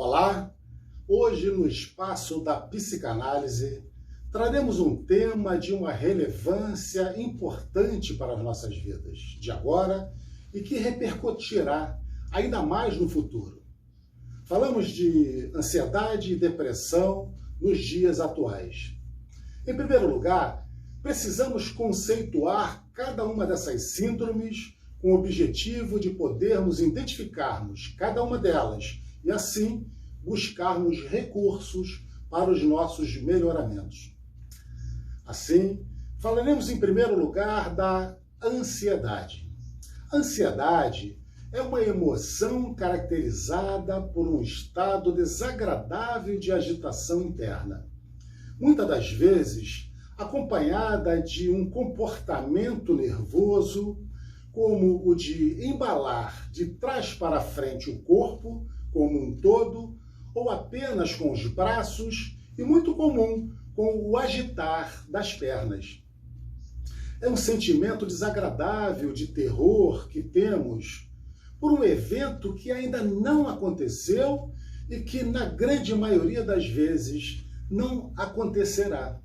Olá! Hoje, no espaço da psicanálise, traremos um tema de uma relevância importante para as nossas vidas de agora e que repercutirá ainda mais no futuro. Falamos de ansiedade e depressão nos dias atuais. Em primeiro lugar, precisamos conceituar cada uma dessas síndromes com o objetivo de podermos identificarmos cada uma delas e, assim, buscarmos recursos para os nossos melhoramentos. Assim, falaremos em primeiro lugar da ansiedade. A ansiedade é uma emoção caracterizada por um estado desagradável de agitação interna, muitas das vezes acompanhada de um comportamento nervoso, como o de embalar de trás para frente o corpo como um todo, ou apenas com os braços, e muito comum com o agitar das pernas. É um sentimento desagradável de terror que temos por um evento que ainda não aconteceu e que, na grande maioria das vezes, não acontecerá,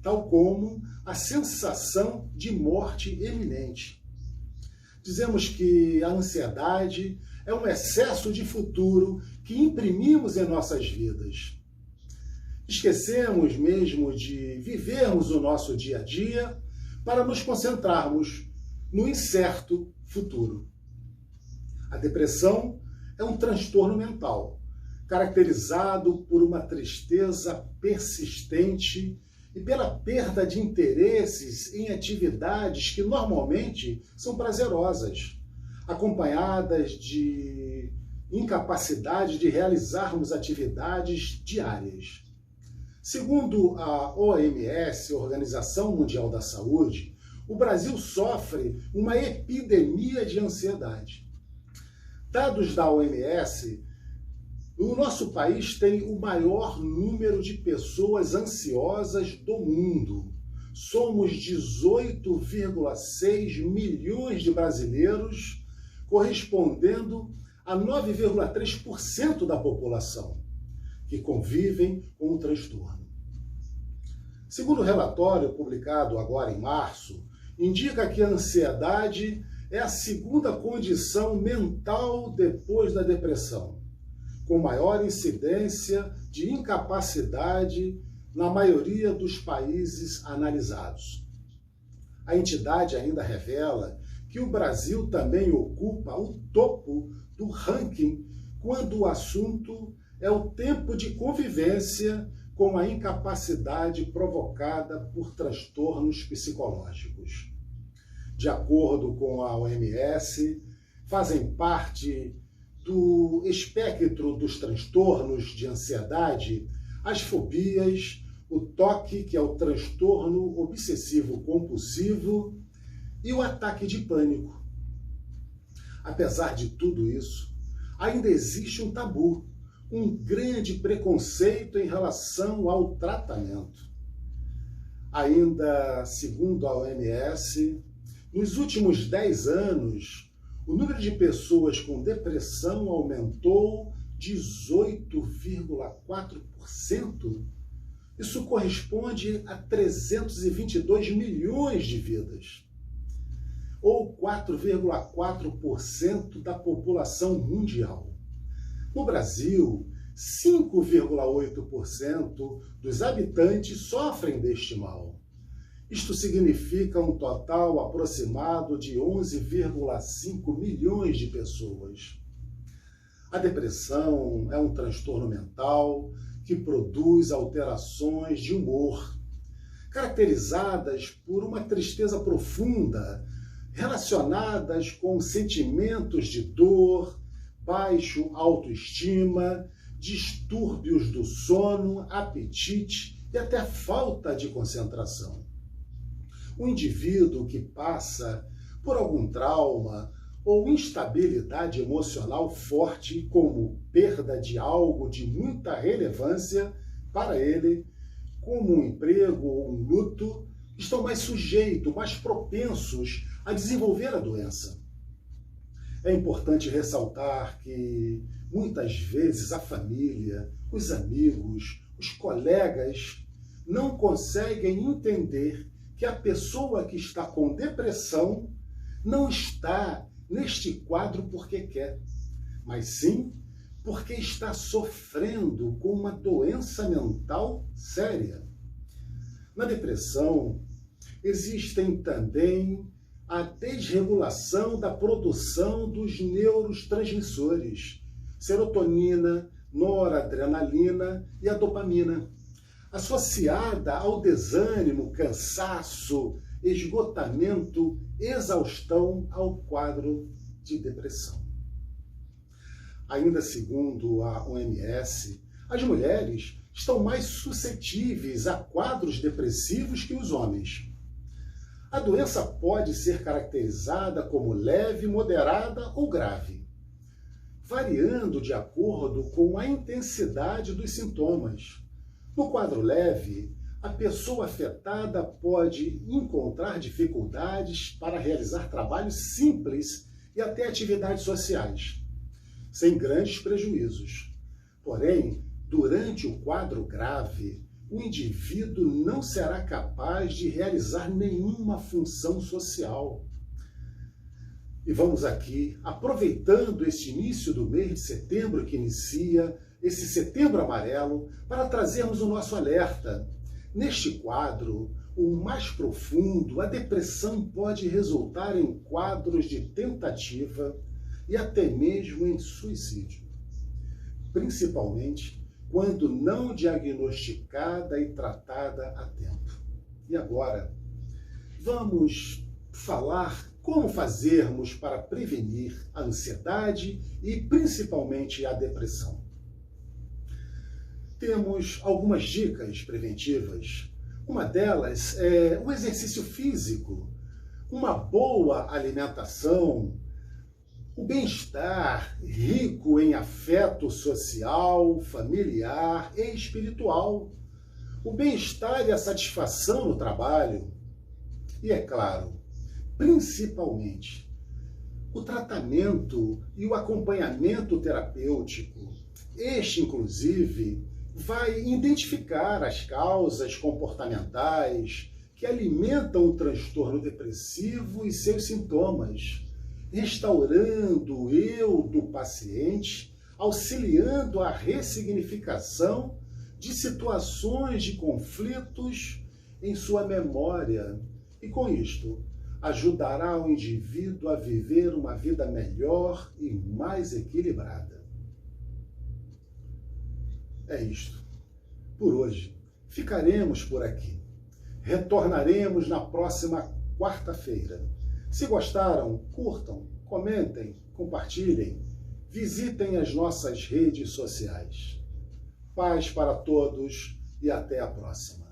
tal como a sensação de morte iminente. Dizemos que a ansiedade é um excesso de futuro que imprimimos em nossas vidas. Esquecemos mesmo de vivermos o nosso dia a dia para nos concentrarmos no incerto futuro. A depressão é um transtorno mental, caracterizado por uma tristeza persistente e pela perda de interesses em atividades que normalmente são prazerosas, acompanhadas de incapacidade de realizarmos atividades diárias. Segundo a OMS, Organização Mundial da Saúde, o Brasil sofre uma epidemia de ansiedade. Dados da OMS, o nosso país tem o maior número de pessoas ansiosas do mundo. Somos 18,6 milhões de brasileiros, correspondendo a 9,3% da população, que convivem com o transtorno. Segundo o relatório publicado agora em março, indica que a ansiedade é a segunda condição mental depois da depressão, com maior incidência de incapacidade na maioria dos países analisados. A entidade ainda revela que o Brasil também ocupa o topo do ranking quando o assunto é o tempo de convivência com a incapacidade provocada por transtornos psicológicos. De acordo com a OMS, fazem parte do espectro dos transtornos de ansiedade as fobias, o TOC, que é o transtorno obsessivo-compulsivo, e o ataque de pânico. Apesar de tudo isso, ainda existe um tabu, um grande preconceito em relação ao tratamento. Ainda segundo a OMS, nos últimos 10 anos, o número de pessoas com depressão aumentou 18,4%. Isso corresponde a 322 milhões de vidas, ou 4,4% da população mundial. No Brasil, 5,8% dos habitantes sofrem deste mal. Isto significa um total aproximado de 11,5 milhões de pessoas. A depressão é um transtorno mental que produz alterações de humor, caracterizadas por uma tristeza profunda, relacionadas com sentimentos de dor, baixa autoestima, distúrbios do sono, apetite e até falta de concentração. O indivíduo que passa por algum trauma ou instabilidade emocional forte, como perda de algo de muita relevância para ele, como um emprego ou um luto, estão mais sujeitos, mais propensos a desenvolver a doença. É importante ressaltar que Muitas vezes a família, os amigos, os colegas não conseguem entender que a pessoa que está com depressão não está neste quadro porque quer, mas sim porque está sofrendo com uma doença mental séria. Na depressão, existem também a desregulação da produção dos neurotransmissores, serotonina, noradrenalina e a dopamina, associada ao desânimo, cansaço, esgotamento, exaustão ao quadro de depressão. Ainda segundo a OMS, as mulheres estão mais suscetíveis a quadros depressivos que os homens. A doença pode ser caracterizada como leve, moderada ou grave, variando de acordo com a intensidade dos sintomas. No quadro leve, a pessoa afetada pode encontrar dificuldades para realizar trabalhos simples e até atividades sociais, sem grandes prejuízos. Porém, durante o quadro grave, o indivíduo não será capaz de realizar nenhuma função social. E vamos aqui, aproveitando este início do mês de setembro que inicia, esse setembro amarelo, para trazermos o nosso alerta. Neste quadro, o mais profundo, a depressão pode resultar em quadros de tentativa e até mesmo em suicídio, principalmente quando não diagnosticada e tratada a tempo. E agora, vamos falar como fazermos para prevenir a ansiedade e principalmente a depressão. Temos algumas dicas preventivas. Uma delas é o exercício físico, uma boa alimentação, o bem-estar rico em afeto social, familiar e espiritual, o bem-estar e a satisfação no trabalho e, é claro, principalmente, o tratamento e o acompanhamento terapêutico. Este, inclusive, vai identificar as causas comportamentais que alimentam o transtorno depressivo e seus sintomas, restaurando o eu do paciente, auxiliando a ressignificação de situações de conflitos em sua memória. E com isto, ajudará o indivíduo a viver uma vida melhor e mais equilibrada. É isto. Por hoje, ficaremos por aqui. Retornaremos na próxima quarta-feira. Se gostaram, curtam, comentem, compartilhem, visitem as nossas redes sociais. Paz para todos e até a próxima.